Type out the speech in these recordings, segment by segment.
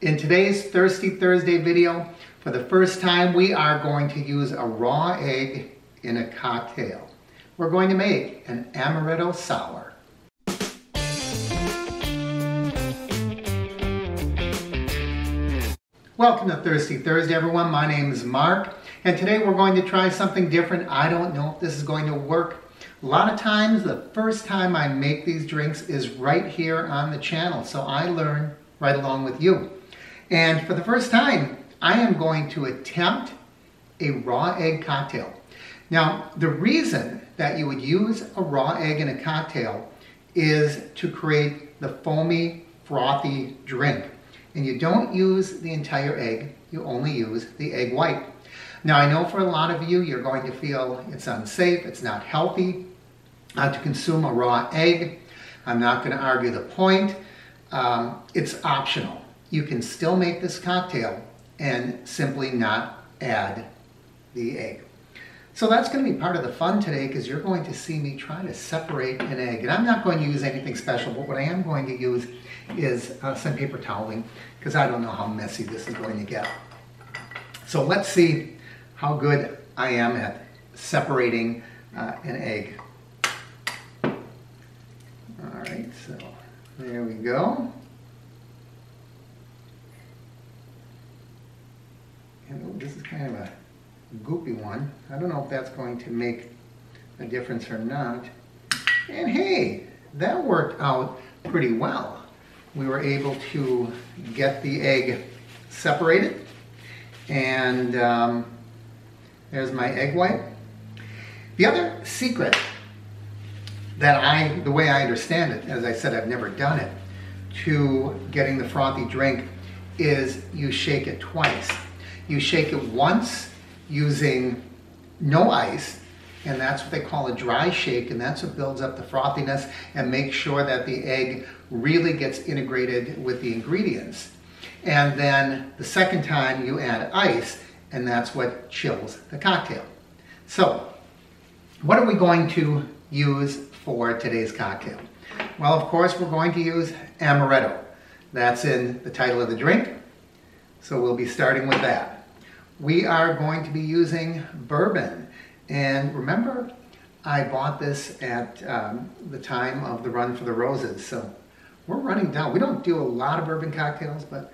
In today's Thirsty Thursday video, for the first time, we are going to use a raw egg in a cocktail. We're going to make an Amaretto sour. Welcome to Thirsty Thursday, everyone. My name is Mark, and today we're going to try something different. I don't know if this is going to work. A lot of times, the first time I make these drinks is right here on the channel, so I learn right along with you. And for the first time, I am going to attempt a raw egg cocktail. Now, the reason that you would use a raw egg in a cocktail is to create the foamy, frothy drink. And you don't use the entire egg, you only use the egg white. Now, I know for a lot of you, you're going to feel it's unsafe, it's not healthy to consume a raw egg. I'm not going to argue the point. It's optional. You can still make this cocktail and simply not add the egg. So that's going to be part of the fun today, because you're going to see me try to separate an egg. And I'm not going to use anything special, but what I am going to use is some paper toweling, because I don't know how messy this is going to get. So let's see how good I am at separating an egg. All right, so there we go. And this is kind of a goopy one. I don't know if that's going to make a difference or not. And hey, that worked out pretty well. We were able to get the egg separated. And there's my egg white. The other secret that the way I understand it, as I said, I've never done it, to getting the frothy drink is you shake it twice. You shake it once using no ice, and that's what they call a dry shake, and that's what builds up the frothiness and makes sure that the egg really gets integrated with the ingredients. And then the second time you add ice, and that's what chills the cocktail. So, what are we going to use for today's cocktail? Well, of course, we're going to use Amaretto. That's in the title of the drink, so we'll be starting with that. We are going to be using bourbon. And remember, I bought this at the time of the Run for the Roses. So we're running down. We don't do a lot of bourbon cocktails, but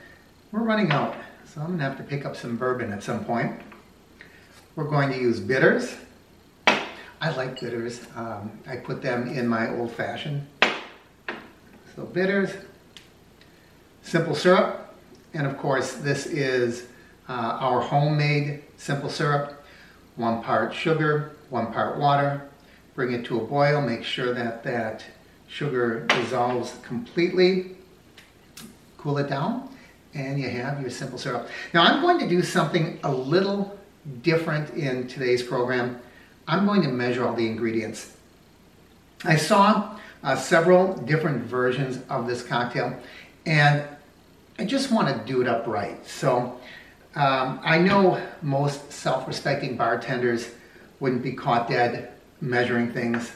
we're running out. So I'm going to have to pick up some bourbon at some point. We're going to use bitters. I like bitters. I put them in my old fashioned. So bitters, simple syrup, and of course this is our homemade simple syrup. 1 part sugar, 1 part water. Bring it to a boil. Make sure that that sugar dissolves completely. Cool it down, and you have your simple syrup. Now I'm going to do something a little different in today's program. I'm going to measure all the ingredients. I saw several different versions of this cocktail, and I just want to do it up right. So I know most self-respecting bartenders wouldn't be caught dead measuring things.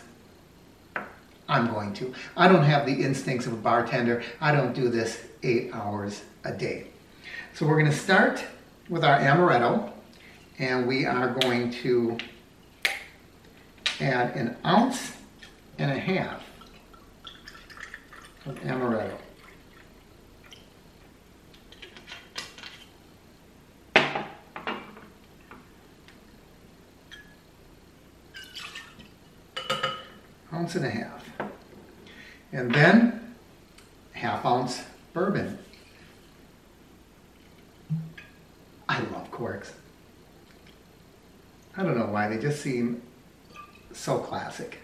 I'm going to. I don't have the instincts of a bartender. I don't do this 8 hours a day. So we're going to start with our Amaretto, and we are going to add 1.5 ounces of Amaretto. Ounce and a half. And then 1/2 ounce bourbon. I love corks. I don't know why, they just seem so classic.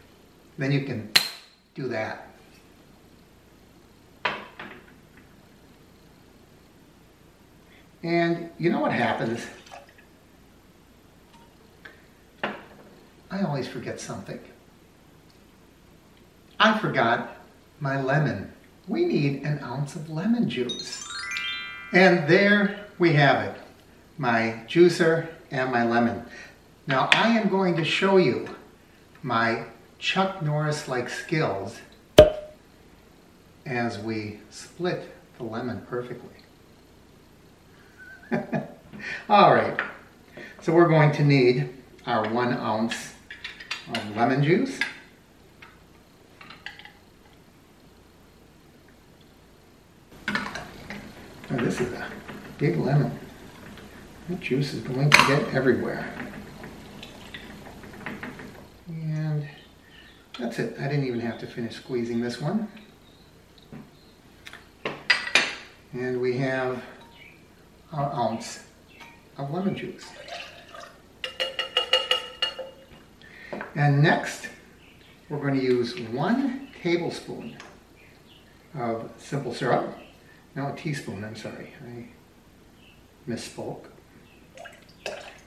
Then you can do that. And you know what happens? I always forget something. I forgot my lemon. We need 1 ounce of lemon juice. And there we have it, my juicer and my lemon. Now I am going to show you my Chuck Norris-like skills as we split the lemon perfectly. All right, so we're going to need our 1 ounce of lemon juice. Now this is a big lemon. That juice is going to get everywhere. And that's it. I didn't even have to finish squeezing this one. And we have our ounce of lemon juice. And next, we're going to use 1 tablespoon of simple syrup. No, a teaspoon, I'm sorry. I misspoke.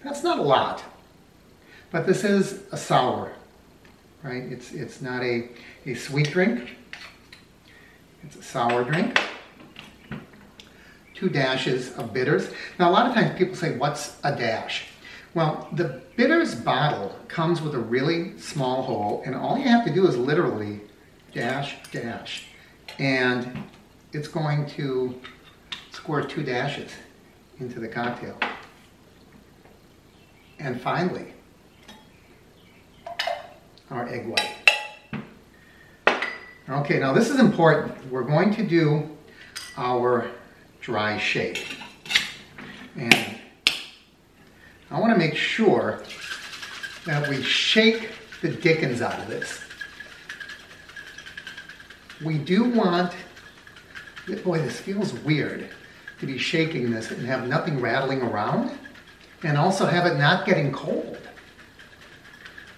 That's not a lot, but this is a sour, right? It's not a sweet drink. It's a sour drink. 2 dashes of bitters. Now, a lot of times people say, what's a dash? Well, the bitters bottle comes with a really small hole, and all you have to do is literally dash, dash. And it's going to squirt 2 dashes into the cocktail. And finally, our egg white. Okay, now this is important. We're going to do our dry shake. And I want to make sure that we shake the dickens out of this. We do want, boy, this feels weird to be shaking this and have nothing rattling around, and also have it not getting cold.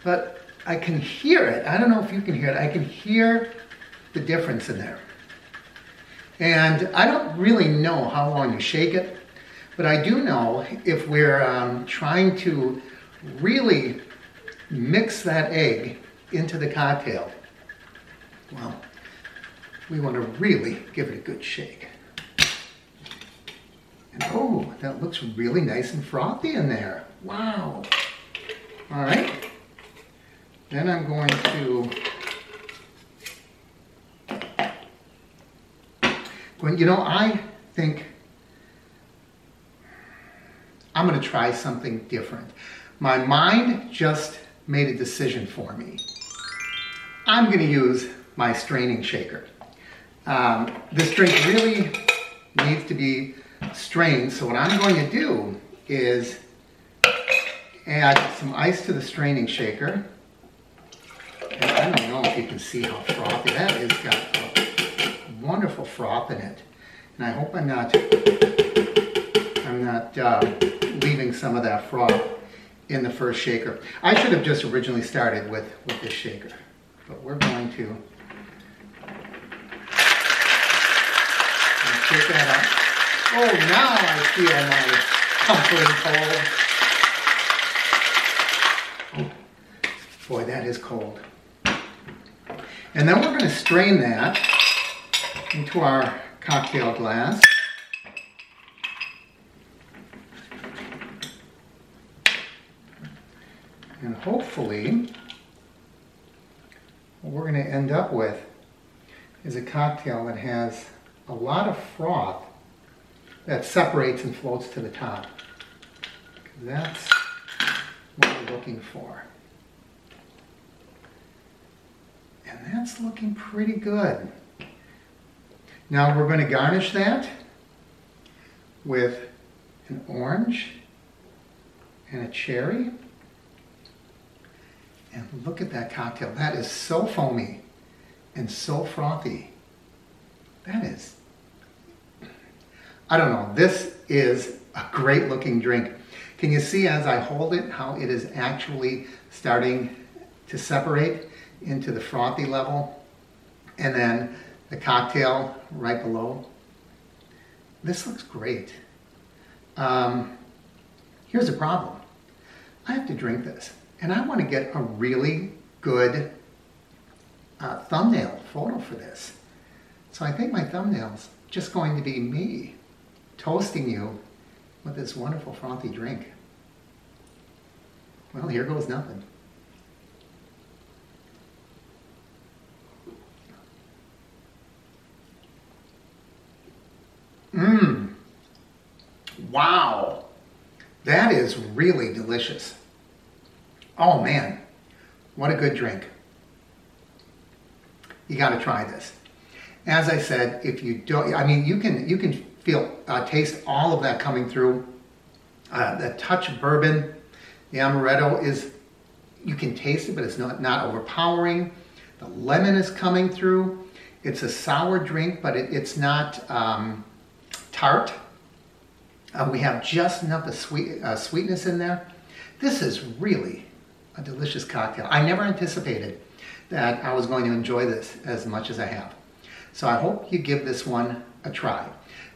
But I can hear it. I don't know if you can hear it. I can hear the difference in there. And I don't really know how long you shake it, but I do know if we're trying to really mix that egg into the cocktail, well, we want to really give it a good shake. And oh, that looks really nice and frothy in there. Wow. All right. Then I'm going to, you know, I think I'm going to try something different. My mind just made a decision for me. I'm going to use my straining shaker. This drink really needs to be strained, so what I'm going to do is add some ice to the straining shaker. And I don't know if you can see how frothy that is. Got a wonderful froth in it. And I hope I'm not leaving some of that froth in the first shaker. I should have just originally started with this shaker, but we're going to shake that up. Oh, now I feel my comforting cold. Oh, boy, that is cold. And then we're going to strain that into our cocktail glass. And hopefully, what we're going to end up with is a cocktail that has a lot of froth that separates and floats to the top. That's what we're looking for. And that's looking pretty good. Now we're going to garnish that with an orange and a cherry. And look at that cocktail. That is so foamy and so frothy. That is, I don't know, this is a great looking drink. Can you see as I hold it how it is actually starting to separate into the frothy level? And then the cocktail right below. This looks great. Here's the problem. I have to drink this, and I want to get a really good thumbnail photo for this. So I think my thumbnail's just going to be me toasting you with this wonderful frothy drink. Well, here goes nothing. Wow. That is really delicious. Oh man, what a good drink. You got to try this. As I said, if you don't, I mean, you can feel, taste all of that coming through. The touch of bourbon, the amaretto is, you can taste it, but it's not overpowering. The lemon is coming through. It's a sour drink, but it's not tart. We have just enough of sweetness in there. This is really a delicious cocktail. I never anticipated that I was going to enjoy this as much as I have. So I hope you give this one a try.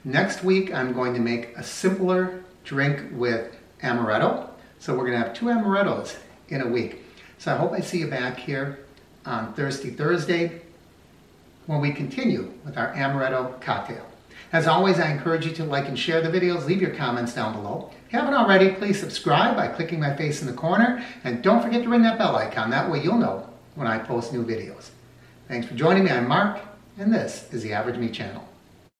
Next week, I'm going to make a simpler drink with amaretto. So we're going to have 2 amarettos in a week. So I hope I see you back here on Thursday when we continue with our amaretto cocktail. As always, I encourage you to like and share the videos. Leave your comments down below. If you haven't already, please subscribe by clicking my face in the corner. And don't forget to ring that bell icon. That way you'll know when I post new videos. Thanks for joining me. I'm Mark, and this is the Average Me Channel.